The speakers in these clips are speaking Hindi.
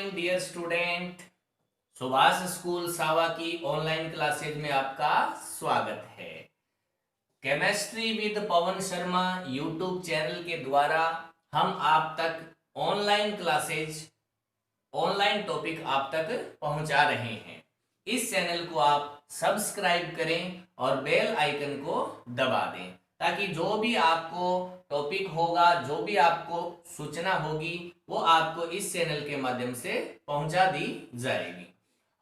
Morning dear student. Subhash school सावा की ऑनलाइन क्लासेज में आपका स्वागत है। Chemistry with Pawan Sharma YouTube channel के द्वारा हम आप तक ऑनलाइन क्लासेज, ऑनलाइन टॉपिक आप तक पहुंचा रहे हैं। इस चैनल को आप सब्सक्राइब करें और बेल आइकन को दबा दें ताकि जो भी आपको टॉपिक होगा, जो भी आपको सूचना होगी, वो आपको इस चैनल के माध्यम से पहुंचा दी जाएगी।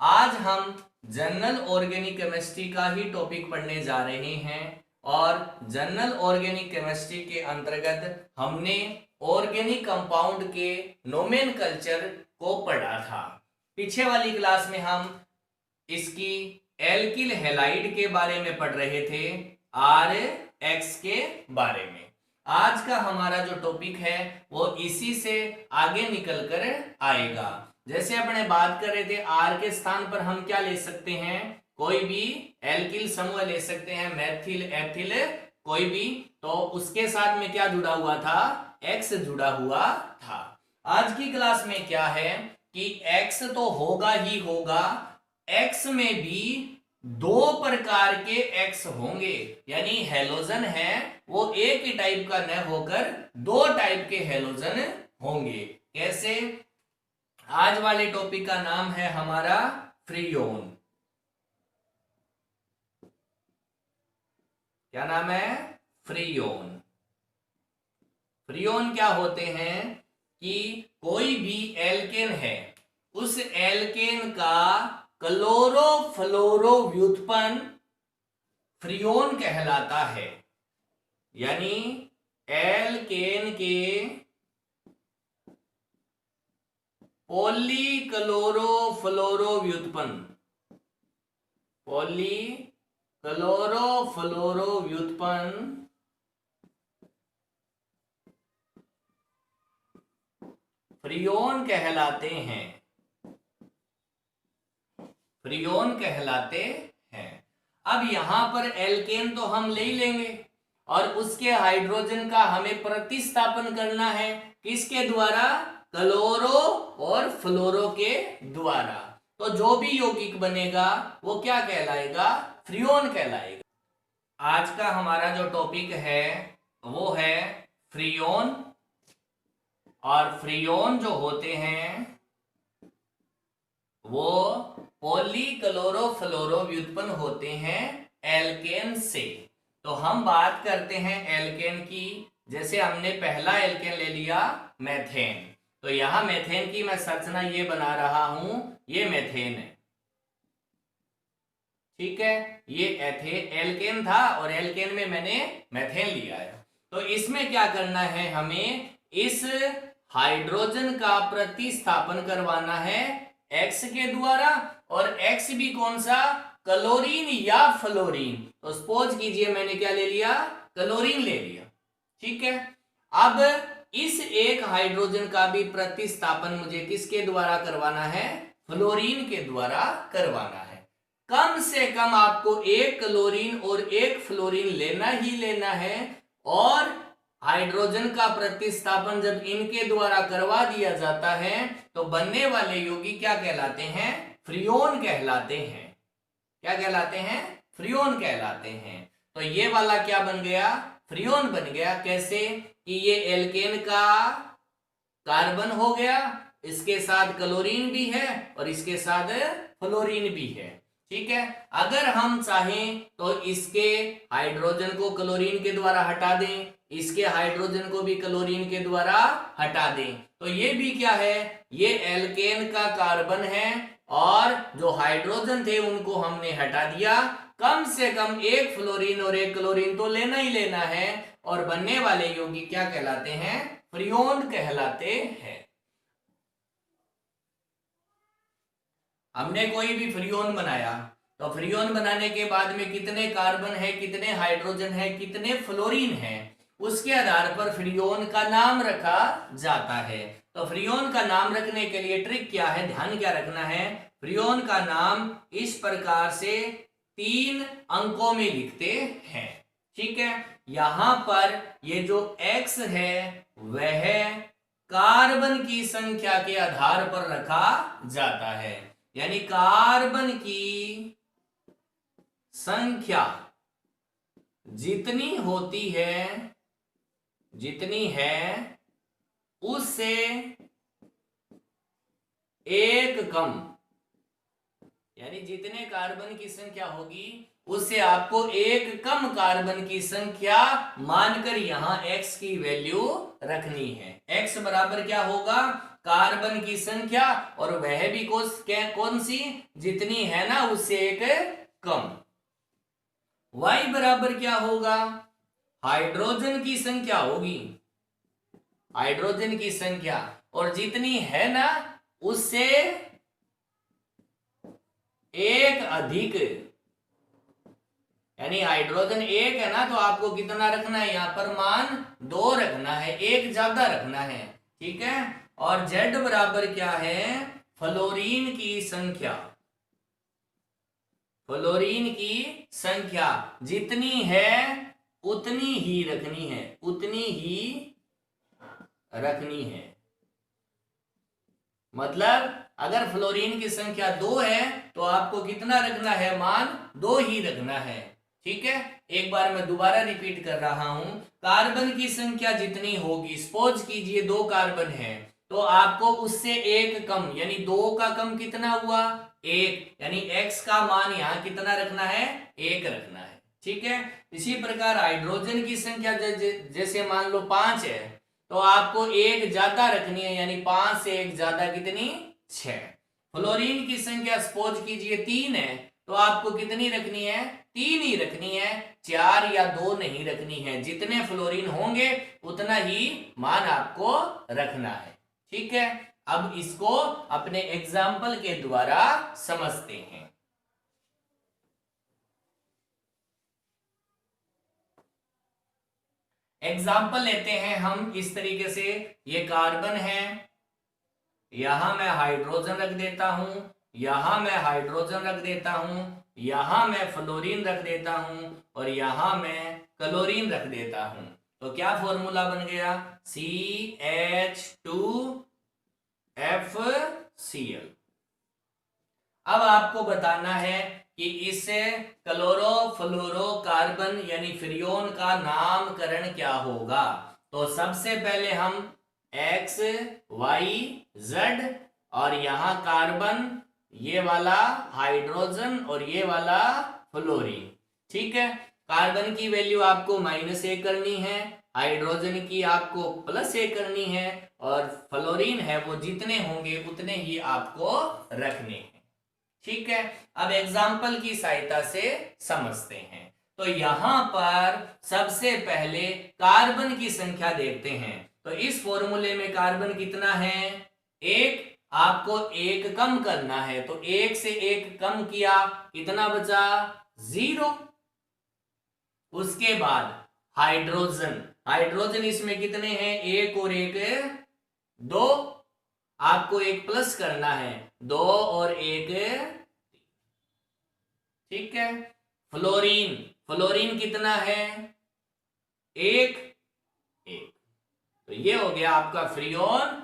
आज हम जनरल ऑर्गेनिक केमिस्ट्री का ही टॉपिक पढ़ने जा रहे हैं और जनरल ऑर्गेनिक केमिस्ट्री के अंतर्गत हमने ऑर्गेनिक कंपाउंड के नोमेनकल्चर को पढ़ा था। पीछे वाली क्लास में हम इसकी एल्किल हैलाइड के बारे में पढ़ रहे थे, RX के बारे में। आज का हमारा जो टॉपिक है वो इसी से आगे निकल कर आएगा। जैसे अपने बात कर रहे थे, R के स्थान पर हम क्या ले सकते हैं, कोई भी एल्किल समूह ले सकते हैं, मेथिल, एथिल, कोई भी। तो उसके साथ में क्या जुड़ा हुआ था, X जुड़ा हुआ था। आज की क्लास में क्या है कि X तो होगा ही होगा, X में भी दो प्रकार के X होंगे, यानी हेलोजन है वो एक ही टाइप का न होकर दो टाइप के हेलोजन होंगे। कैसे? आज वाले टॉपिक का नाम है हमारा फ्रियोन। क्या नाम है? फ्रियोन। फ्रियोन क्या होते हैं कि कोई भी एल्केन है, उस एल्केन का क्लोरोफ्लोरो व्युत्पन्न फ्रियोन कहलाता है। यानी एल्केन के पॉलीक्लोरोफ्लोरो व्युत्पन्न, पॉलीक्लोरोफ्लोरो व्युत्पन्न फ्रियोन कहलाते हैं, फ्रियोन कहलाते हैं। अब यहां पर एल्केन तो हम ले ही लेंगे और उसके हाइड्रोजन का हमें प्रतिस्थापन करना है, किसके द्वारा? क्लोरो और फ्लोरो के द्वारा। तो जो भी यौगिक बनेगा वो क्या कहलाएगा? फ्रियोन कहलाएगा। आज का हमारा जो टॉपिक है वो है फ्रियोन। और फ्रियोन जो होते हैं वो पॉलीक्लोरोफ्लोरो व्युत्पन्न होते हैं एल्केन से। तो हम बात करते हैं एल्केन की। जैसे हमने पहला एल्केन ले लिया मेथेन, तो यहां मेथेन की मैं संरचना ये बना रहा हूं, ये मेथेन है, ठीक है। ये एल्केन था और एल्केन में मैंने मेथेन लिया है। तो इसमें क्या करना है, हमें इस हाइड्रोजन का प्रतिस्थापन करवाना है X के द्वारा, और X भी कौन सा? क्लोरीन या फ्लोरीन। तो सपोज कीजिए मैंने क्या ले लिया? क्लोरीन ले लिया, ठीक है। अब इस एक हाइड्रोजन का भी प्रतिस्थापन मुझे किसके द्वारा करवाना है? फ्लोरीन के द्वारा करवाना है। कम से कम आपको एक क्लोरीन और एक फ्लोरीन लेना ही लेना है, और हाइड्रोजन का प्रतिस्थापन जब इनके द्वारा करवा दिया जाता है तो बनने वाले यौगिक क्या कहलाते हैं? फ्रियोन कहलाते हैं। क्या कहलाते हैं? फ्रियोन कहलाते हैं। तो ये वाला क्या बन गया? फ्रियोन बन गया। कैसे कि ये एल्केन का कार्बन हो गया, इसके साथ क्लोरीन भी है और इसके साथ फ्लोरीन भी है, ठीक है। अगर हम चाहें तो इसके हाइड्रोजन को क्लोरीन के द्वारा हटा दें, इसके हाइड्रोजन को भी क्लोरीन के द्वारा हटा दें, तो ये भी क्या है? ये एल्केन का कार्बन है और जो हाइड्रोजन थे उनको हमने हटा दिया। कम से कम एक फ्लोरीन और एक क्लोरीन तो लेना ही लेना है, और बनने वाले यौगिक क्या कहलाते हैं? फ्रियोन कहलाते हैं। हमने कोई भी फ्रियोन बनाया तो फ्रियोन बनाने के बाद में कितने कार्बन है, कितने हाइड्रोजन है, कितने फ्लोरीन है, उसके आधार पर फ्रियोन का नाम रखा जाता है। तो फ्रियोन का नाम रखने के लिए ट्रिक क्या है, ध्यान क्या रखना है? फ्रियोन का नाम इस प्रकार से 3 अंकों में लिखते हैं, ठीक है। यहां पर ये जो X है वह कार्बन की संख्या के आधार पर रखा जाता है। यानी कार्बन की संख्या जितनी है उससे एक कम, यानी जितने कार्बन की संख्या होगी उससे आपको एक कम कार्बन की संख्या मानकर यहां x की वैल्यू रखनी है। x बराबर क्या होगा, कार्बन की संख्या, और वह भी कौन सी, जितनी है ना उससे एक कम। y बराबर क्या होगा, हाइड्रोजन की संख्या होगी, हाइड्रोजन की संख्या, और जितनी है ना उससे एक अधिक, यानी हाइड्रोजन एक है ना तो आपको कितना रखना है, यहां पर मान 2 रखना है, एक ज्यादा रखना है। ठीक है, और Z बराबर क्या है, फ्लोरीन की संख्या, फ्लोरीन की संख्या जितनी है उतनी ही रखनी है, उतनी ही रखनी है। मतलब अगर फ्लोरीन की संख्या 2 है तो आपको कितना रखना है, मान 2 ही रखना है। ठीक है, एक बार मैं दोबारा रिपीट कर रहा हूं, कार्बन की संख्या जितनी होगी, सपोज कीजिए 2 कार्बन है, तो आपको उससे एक कम, यानी 2 का कम कितना हुआ, 1, यानी x का मान यहां कितना रखना है, 1 रखना है। ठीक है, इसी प्रकार हाइड्रोजन की संख्या जैसे मान लो 5 है तो आपको एक ज्यादा रखनी है, यानी 5 से एक ज्यादा कितनी, 6। फ्लोरीन की संख्या सपोज कीजिए 3 है तो आपको कितनी रखनी है, 3 ही रखनी है, 4 या 2 नहीं रखनी है। जितने फ्लोरीन होंगे उतना ही मान आपको रखना है। ठीक है, अब इसको अपने एग्जाम्पल के द्वारा समझते हैं। एग्जाम्पल लेते हैं हम इस तरीके से, ये कार्बन है, यहां मैं हाइड्रोजन रख देता हूं, यहां मैं हाइड्रोजन रख देता हूं, यहां मैं फ्लोरीन रख देता हूं, और यहां मैं क्लोरीन रख देता हूं। तो क्या फॉर्मूला बन गया, CH2FCl। अब आपको बताना है कि इसे क्लोरोफ्लोरोकार्बन यानी फ्रियोन का नामकरण क्या होगा। तो सबसे पहले हम X Y Z, और यहां कार्बन, ये वाला हाइड्रोजन और ये वाला फ्लोरीन। ठीक है, कार्बन की वैल्यू आपको -1 करनी है, हाइड्रोजन की आपको +1 करनी है, और फ्लोरीन है वो जितने होंगे उतने ही आपको रखने हैं। ठीक है, अब एग्जाम्पल की सहायता से समझते हैं। तो यहां पर सबसे पहले कार्बन की संख्या देखते हैं। तो इस फॉर्मूले में कार्बन कितना है, 1, आपको 1 कम करना है, तो 1 से 1 कम किया, कितना बचा, 0। उसके बाद हाइड्रोजन, हाइड्रोजन इसमें कितने हैं, 1 और 1 2, आपको 1 प्लस करना है, 2 और 1 3। ठीक है, फ्लोरीन, फ्लोरीन कितना है, 1 1, तो ये हो गया आपका फ्रियोन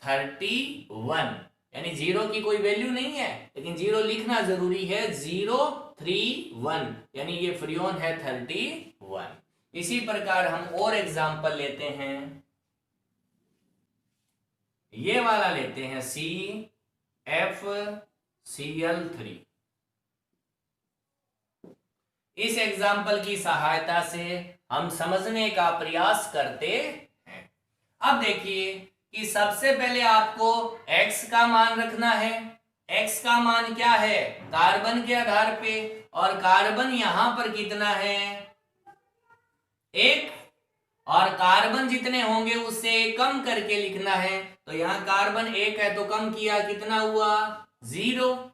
31, यानी 0 की कोई वैल्यू नहीं है लेकिन 0 लिखना जरूरी है, 031, यानी ये फ्रियोन है 31। इसी प्रकार हम और एग्जांपल लेते हैं, ये वाला लेते हैं CFCl3। इस एग्जाम्पल की सहायता से हम समझने का प्रयास करते हैं। अब देखिए कि सबसे पहले आपको x का मान रखना है। x का मान क्या है, कार्बन के आधार पे, और कार्बन यहां पर कितना है, 1, और कार्बन जितने होंगे उससे कम करके लिखना है। तो यहां कार्बन 1 है तो कम किया, कितना हुआ, 0।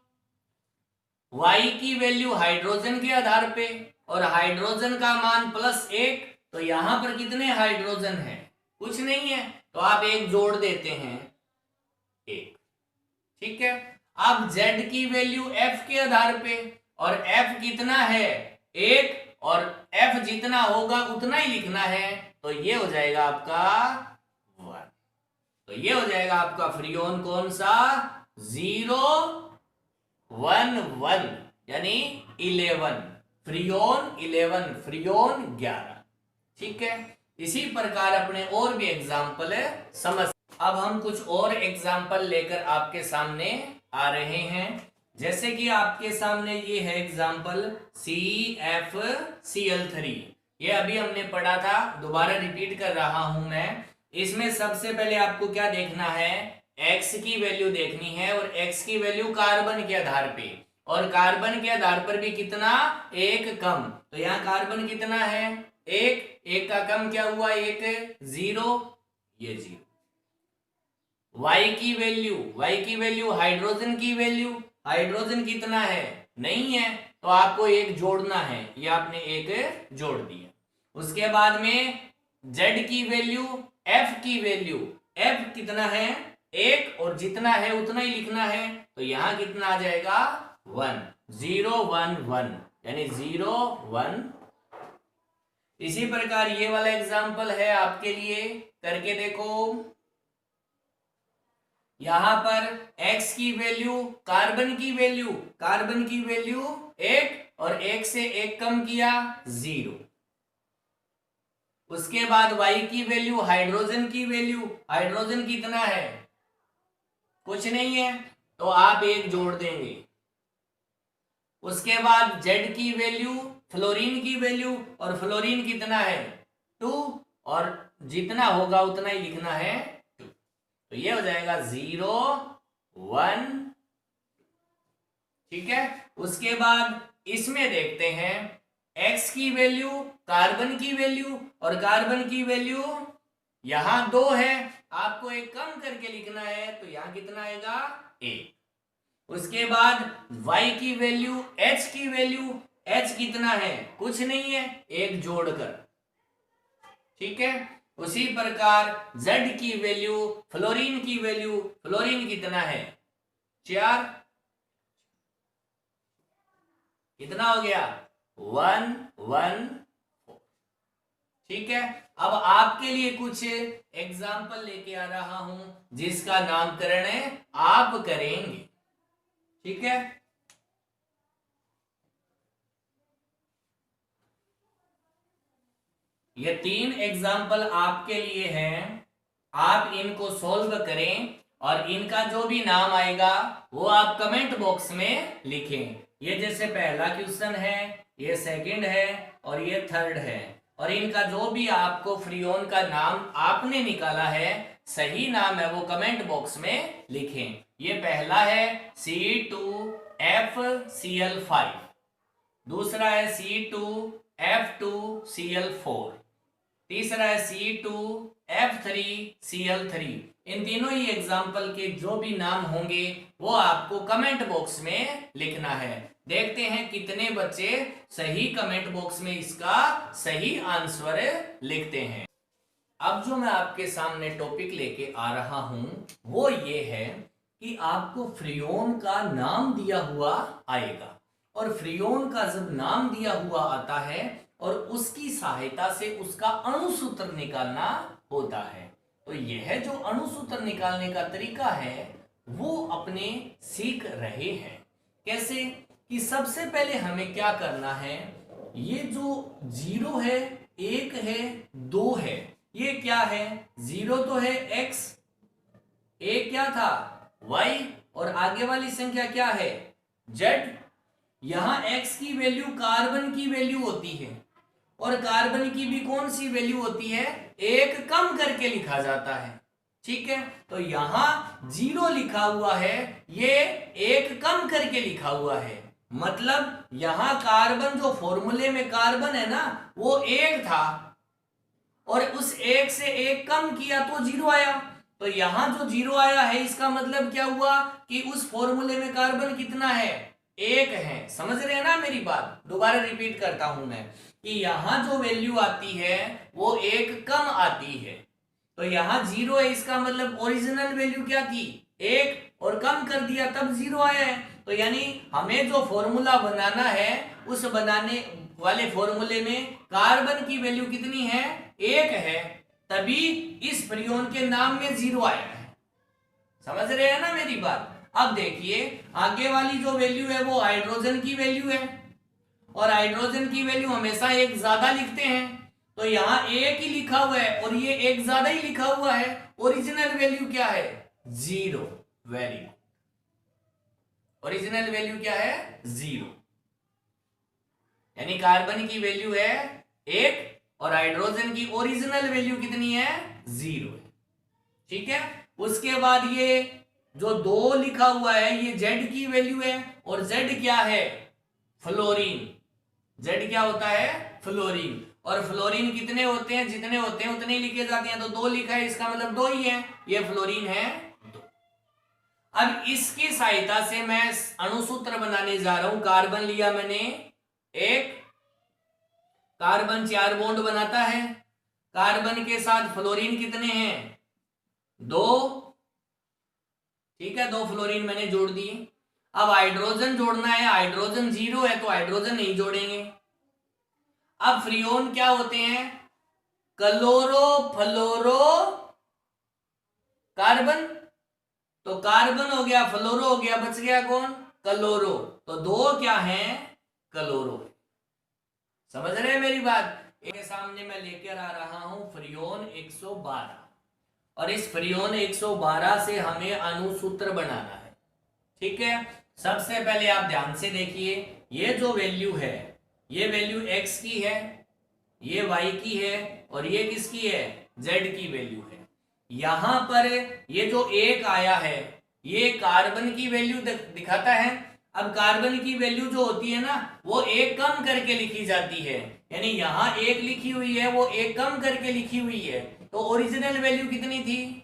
y की वैल्यू हाइड्रोजन के आधार पे, और हाइड्रोजन का मान +1, तो यहां पर कितने हाइड्रोजन है, कुछ नहीं है, तो आप 1 जोड़ देते हैं, 1। ठीक है, अब z की वैल्यू f के आधार पे, और f कितना है, 1, और f जितना होगा उतना ही लिखना है, तो ये हो जाएगा आपका 1। तो ये हो जाएगा आपका फ्रीऑन कौन सा, 011 यानी 11, फ्रीऑन 11, फ्रीऑन 11। ठीक है, इसी प्रकार अपने और भी एग्जाम्पल समझ। अब हम कुछ और एग्जाम्पल लेकर आपके सामने आ रहे हैं। जैसे कि आपके सामने ये है एग्जाम्पल CFCl3। ये अभी हमने पढ़ा था, दोबारा रिपीट कर रहा हूं मैं। इसमें सबसे पहले आपको क्या देखना है, x की वैल्यू देखनी है, और x की वैल्यू कार्बन के आधार पे, और कार्बन के आधार पर भी कितना, एक कम। तो यहाँ कार्बन कितना है, एक का कम क्या हुआ, एक, 0, ये 0। y की वैल्यू हाइड्रोजन की वैल्यू, हाइड्रोजन कितना है, नहीं है, तो आपको एक जोड़ना है, ये आपने एक जोड़ दिया। उसके बाद में z की वैल्यू, f की वैल्यू, f कितना है, एक, और जितना है उतना ही लिखना है, तो यहां कितना आ जाएगा, 1, 0 1 1 यानी 0 1। इसी प्रकार ये वाला एग्जाम्पल है आपके लिए, करके देखो। यहां पर x की वैल्यू, कार्बन की वैल्यू एक, और एक से एक कम किया, 0। उसके बाद y की वैल्यू, हाइड्रोजन की वैल्यू, हाइड्रोजन कितना है, कुछ नहीं है, तो आप एक जोड़ देंगे। उसके बाद z की वैल्यू, फ्लोरीन की वैल्यू, और फ्लोरीन कितना है, 2, और जितना होगा उतना ही लिखना है, 2। तो ये हो जाएगा 0 1। ठीक है, उसके बाद इसमें देखते हैं x की वैल्यू, कार्बन की वैल्यू, और कार्बन की वैल्यू यहां 2 है, आपको एक कम करके लिखना है, तो यहां कितना आएगा, 1। उसके बाद y की वैल्यू, h की वैल्यू, h कितना है, कुछ नहीं है, एक जोड़कर। ठीक है, उसी प्रकार z की वैल्यू, फ्लोरीन की वैल्यू, फ्लोरीन कितना है, 4, कितना हो गया, 1 1 4। ठीक है, अब आपके लिए कुछ एग्जाम्पल लेके आ रहा हूं, जिसका नामकरण आप करेंगे। ठीक है, ये 3 एग्जाम्पल आपके लिए हैं, आप इनको सॉल्व करें, और इनका जो भी नाम आएगा वो आप कमेंट बॉक्स में लिखें। ये जैसे पहला क्वेश्चन है, ये सेकंड है, और ये थर्ड है, और इनका जो भी आपको फ्रीऑन का नाम आपने निकाला है, सही नाम है, वो कमेंट बॉक्स में लिखें। ये पहला है C2FCl5, दूसरा है C2F2Cl4, तीसरा है C2F3Cl3। इन तीनों ही एग्जाम्पल के जो भी नाम होंगे वो आपको कमेंट बॉक्स में लिखना है। देखते हैं कितने बच्चे सही कमेंट बॉक्स में इसका सही आंसर लिखते हैं। अब जो मैं आपके सामने टॉपिक लेके आ रहा हूं वो ये है कि आपको फ्रीऑन का नाम दिया हुआ आएगा, और फ्रीऑन का जब नाम दिया हुआ आता है और उसकी सहायता से उसका अणुसूत्र निकालना होता है, तो यह जो अणुसूत्र निकालने का तरीका है वो अपने सीख रहे हैं। कैसे कि सबसे पहले हमें क्या करना है, ये जो 0 है, 1 है, 2 है, ये क्या है, 0 तो है x, 1 क्या था, y, और आगे वाली संख्या क्या है, z। यहां x की वैल्यू कार्बन की वैल्यू होती है, और कार्बन की भी कौन सी वैल्यू होती है, एक कम करके लिखा जाता है। ठीक है, तो यहां 0 लिखा हुआ है, ये एक कम करके लिखा हुआ है, मतलब यहां कार्बन, जो फॉर्मूले में कार्बन है ना, वो 1 था, और उस 1 से 1 कम किया तो 0 आया। तो यहां जो 0 आया है, इसका मतलब क्या हुआ कि उस फॉर्मूले में कार्बन कितना है, 1 है। समझ रहे हैं ना मेरी बात, दोबारा रिपीट करता हूं मैं कि यहां जो वैल्यू आती है वो 1 कम आती है, तो यहां 0 है, इसका मतलब ओरिजिनल वैल्यू क्या थी, 1, और कम कर दिया तब 0 आया है। तो यानी हमें जो फॉर्मूला बनाना है, उस बनाने वाले फॉर्मूले में कार्बन की वैल्यू कितनी है, 1 है, तभी इस फ्रीऑन के नाम में 0 आया है। समझ रहे हैं ना मेरी बात। अब देखिए आगे वाली जो वैल्यू है वो हाइड्रोजन की वैल्यू है, और हाइड्रोजन की वैल्यू हमेशा एक ज्यादा लिखते हैं, तो यहां एक ही लिखा हुआ है और ये एक ज्यादा ही लिखा हुआ है। ओरिजिनल वैल्यू क्या है? 0। वेरी गुड, ओरिजिनल वैल्यू क्या है? 0। यानी कार्बन की वैल्यू है 1 और हाइड्रोजन की ओरिजिनल वैल्यू कितनी है? 0 है। ठीक है, उसके बाद ये जो 2 लिखा हुआ है ये Z की वैल्यू है, और Z क्या है? फ्लोरीन। Z क्या होता है? फ्लोरीन। और फ्लोरीन कितने होते हैं? जितने होते हैं उतने ही लिखे जाते हैं, तो 2 लिखा है, इसका मतलब 2 ही है, ये फ्लोरीन है 2। अब इसकी सहायता से मैं अणुसूत्र बनाने जा रहा हूं। कार्बन लिया मैंने 1, कार्बन 4 बॉन्ड बनाता है, कार्बन के साथ फ्लोरीन कितने हैं? 2। ठीक है, 2 फ्लोरीन मैंने जोड़ दिए। अब हाइड्रोजन जोड़ना है, हाइड्रोजन 0 है तो हाइड्रोजन नहीं जोड़ेंगे। अब फ्रियोन क्या होते हैं? क्लोरो फ्लोरो कार्बन, तो कार्बन हो गया, फ्लोरो हो गया, बच गया कौन? क्लोरो। तो 2 क्या है? क्लोरो। समझ रहे हैं मेरी बात। एक सामने मैं लेकर आ रहा हूं फ्रियोन 112, और इस फ्रियोन 112 से हमें अणुसूत्र बनाना है। ठीक है, सबसे पहले आप ध्यान से देखिए, ये जो वैल्यू है ये वैल्यू x की है, ये y की है, और ये किसकी है? z की वैल्यू है। यहां पर ये जो 1 आया है ये कार्बन की वैल्यू दिखाता है। अब कार्बन की वैल्यू जो होती है ना वो 1 कम करके लिखी जाती है, यानी यहां 1 लिखी हुई है वो 1 कम करके लिखी हुई है, तो ओरिजिनल वैल्यू कितनी थी?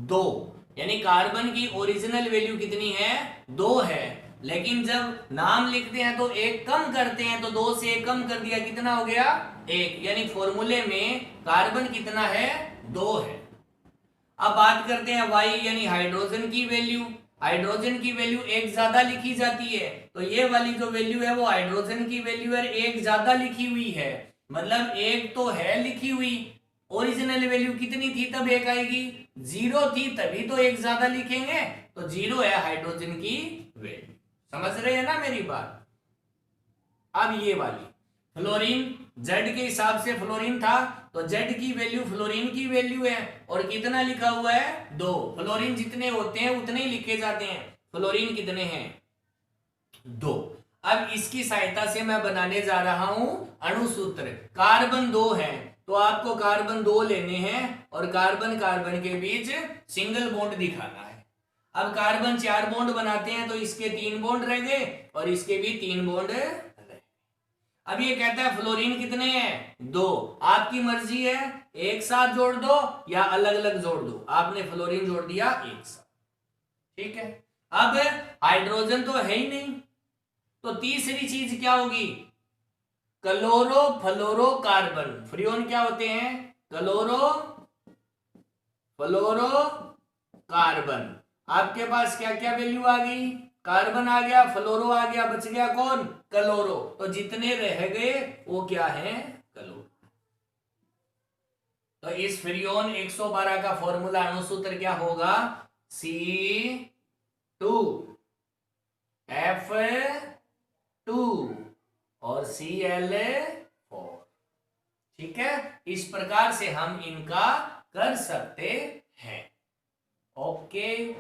2। यानी कार्बन की ओरिजिनल वैल्यू कितनी है? 2 है। लेकिन जब नाम लिखते हैं तो 1 कम करते हैं, तो 2 से 1 कम कर दिया, कितना हो गया? 1। यानी फॉर्मूले में कार्बन कितना है? 2 है। अब बात करते हैं y यानी हाइड्रोजन की वैल्यू। हाइड्रोजन की वैल्यू 1 ज्यादा लिखी जाती है, तो ये वाली जो वैल्यू है वो हाइड्रोजन की वैल्यू है 1 ज्यादा लिखी हुई है, मतलब 1 तो है लिखी हुई। ओरिजिनल वैल्यू कितनी थी तब 1 आएगी? 0 थी, तभी तो 1 ज्यादा लिखेंगे, तो 0 है हाइड्रोजन की वैल्यू। समझ रहे हैं ना मेरी बात। अब ये वाली फ्लोरीन Z के हिसाब से फ्लोरीन था, तो Z की वैल्यू फ्लोरीन की वैल्यू है, और कितना लिखा हुआ है? 2। फ्लोरीन जितने होते हैं उतने ही लिखे जाते हैं, फ्लोरीन कितने हैं? 2। अब इसकी सहायता से मैं बनाने जा रहा हूं अणुसूत्र। कार्बन 2 है तो आपको कार्बन 2 लेने हैं, और कार्बन कार्बन के बीच सिंगल बॉन्ड दिखाना है। अब कार्बन 4 बॉन्ड बनाते हैं तो इसके 3 बॉन्ड रह गए और इसके भी 3 बॉन्ड रहे। अब ये कहता है फ्लोरीन कितने हैं? 2। आपकी मर्जी है एक साथ जोड़ दो या अलग अलग जोड़ दो, आपने फ्लोरीन जोड़ दिया एक साथ। ठीक है, अब हाइड्रोजन तो है ही नहीं, तो तीसरी चीज क्या होगी? क्लोरो फ्लोरो कार्बन। फ्रियोन क्या होते हैं? क्लोरो फ्लोरो कार्बन। आपके पास क्या क्या वैल्यू आ गई? कार्बन आ गया, फ्लोरो आ गया, बच गया कौन? क्लोरो। तो जितने रह गए वो क्या है? क्लोरो। तो इस फ्रियोन 112 का फॉर्मूला अणुसूत्र क्या होगा? C2F2 और Cl4। ठीक है, इस प्रकार से हम इनका कर सकते हैं। ओके।